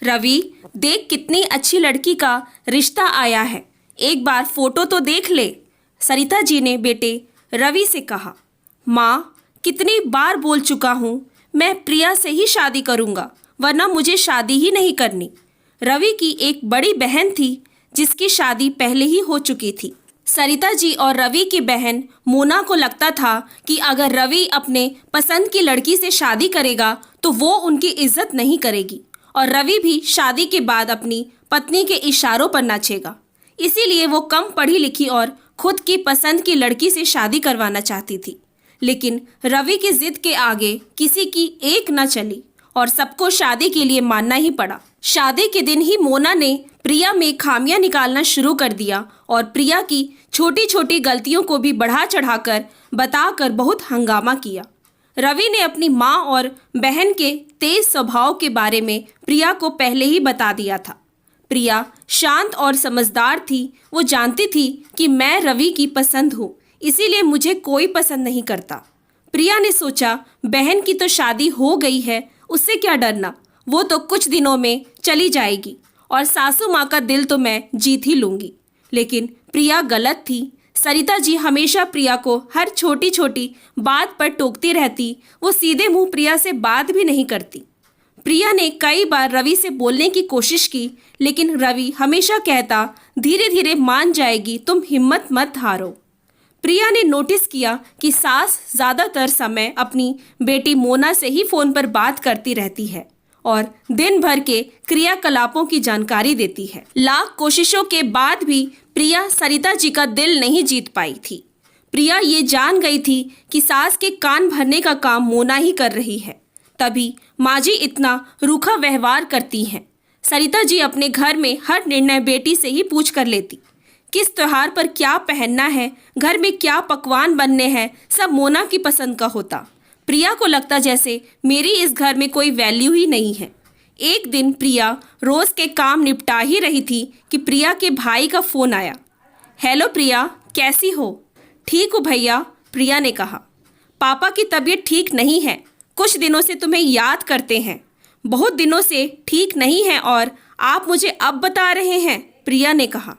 रवि, देख कितनी अच्छी लड़की का रिश्ता आया है, एक बार फोटो तो देख ले। सरिता जी ने बेटे रवि से कहा। माँ, कितनी बार बोल चुका हूँ, मैं प्रिया से ही शादी करूँगा, वरना मुझे शादी ही नहीं करनी। रवि की एक बड़ी बहन थी जिसकी शादी पहले ही हो चुकी थी। सरिता जी और रवि की बहन मोना को लगता था कि अगर रवि अपने पसंद की लड़की से शादी करेगा तो वो उनकी इज्जत नहीं करेगी और रवि भी शादी के बाद अपनी पत्नी के इशारों पर नाचेगा। इसीलिए वो कम पढ़ी लिखी और खुद की पसंद की लड़की से शादी करवाना चाहती थी। लेकिन रवि की जिद के आगे किसी की एक न चली और सबको शादी के लिए मानना ही पड़ा। शादी के दिन ही मोना ने प्रिया में खामियां निकालना शुरू कर दिया और प्रिया की छोटी छोटी गलतियों को भी बढ़ा चढ़ाकर बताकर बहुत हंगामा किया। रवि ने अपनी माँ और बहन के तेज स्वभाव के बारे में प्रिया को पहले ही बता दिया था। प्रिया शांत और समझदार थी। वो जानती थी कि मैं रवि की पसंद हूँ, इसीलिए मुझे कोई पसंद नहीं करता। प्रिया ने सोचा, बहन की तो शादी हो गई है, उससे क्या डरना, वो तो कुछ दिनों में चली जाएगी और सासू माँ का दिल तो मैं जीत ही लूँगी। लेकिन प्रिया गलत थी। सरिता जी हमेशा प्रिया को हर छोटी छोटी बात पर टोकती रहती। वो सीधे मुंह प्रिया से बात भी नहीं करती। प्रिया ने कई बार रवि से बोलने की कोशिश की, लेकिन रवि हमेशा कहता, धीरे धीरे मान जाएगी, तुम हिम्मत मत हारो। प्रिया ने नोटिस किया कि सास ज़्यादातर समय अपनी बेटी मोना से ही फ़ोन पर बात करती रहती है और दिन भर के क्रियाकलापों की जानकारी देती है। लाख कोशिशों के बाद भी प्रिया सरिता जी का दिल नहीं जीत पाई थी। प्रिया ये जान गई थी कि सास के कान भरने का काम मोना ही कर रही है, तभी माँ जी इतना रूखा व्यवहार करती हैं। सरिता जी अपने घर में हर निर्णय बेटी से ही पूछ कर लेती। किस त्योहार पर क्या पहनना है, घर में क्या पकवान बनने हैं, सब मोना की पसंद का होता। प्रिया को लगता जैसे मेरी इस घर में कोई वैल्यू ही नहीं है। एक दिन प्रिया रोज़ के काम निपटा ही रही थी कि प्रिया के भाई का फ़ोन आया। हेलो प्रिया, कैसी हो? ठीक हूँ भैया, प्रिया ने कहा। पापा की तबीयत ठीक नहीं है, कुछ दिनों से तुम्हें याद करते हैं। बहुत दिनों से ठीक नहीं है और आप मुझे अब बता रहे हैं, प्रिया ने कहा।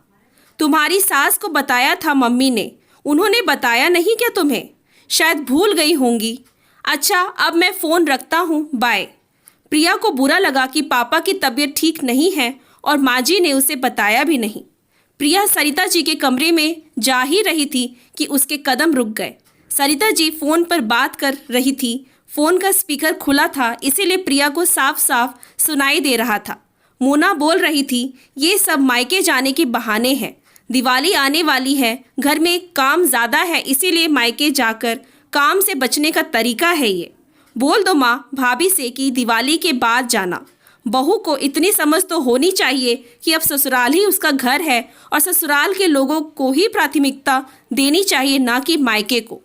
तुम्हारी सास को बताया था मम्मी ने, उन्होंने बताया नहीं क्या तुम्हें? शायद भूल गई होंगी। अच्छा, अब मैं फ़ोन रखता हूँ, बाय। प्रिया को बुरा लगा कि पापा की तबीयत ठीक नहीं है और माँ जी ने उसे बताया भी नहीं। प्रिया सरिता जी के कमरे में जा ही रही थी कि उसके कदम रुक गए। सरिता जी फ़ोन पर बात कर रही थी। फ़ोन का स्पीकर खुला था, इसीलिए प्रिया को साफ साफ सुनाई दे रहा था। मोना बोल रही थी, ये सब मायके जाने के बहाने हैं, दिवाली आने वाली है, घर में काम ज़्यादा है, इसीलिए मायके जाकर काम से बचने का तरीका है ये। बोल दो माँ भाभी से कि दिवाली के बाद जाना। बहू को इतनी समझ तो होनी चाहिए कि अब ससुराल ही उसका घर है और ससुराल के लोगों को ही प्राथमिकता देनी चाहिए, ना कि मायके को।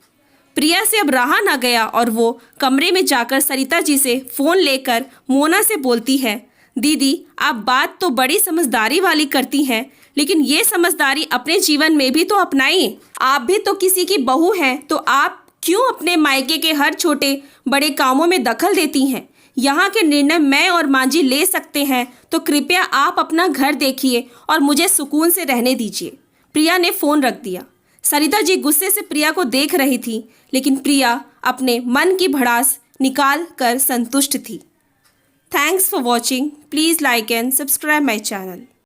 प्रिया से अब रहा ना गया और वो कमरे में जाकर सरिता जी से फ़ोन लेकर मोना से बोलती है, दीदी आप बात तो बड़ी समझदारी वाली करती हैं, लेकिन ये समझदारी अपने जीवन में भी तो अपनाइए। आप भी तो किसी की बहू हैं, तो आप क्यों अपने मायके के हर छोटे बड़े कामों में दखल देती हैं? यहाँ के निर्णय मैं और माँ जी ले सकते हैं, तो कृपया आप अपना घर देखिए और मुझे सुकून से रहने दीजिए। प्रिया ने फ़ोन रख दिया। सरिता जी गुस्से से प्रिया को देख रही थी, लेकिन प्रिया अपने मन की भड़ास निकाल कर संतुष्ट थी। Thanks for watching. Please like and subscribe my channel.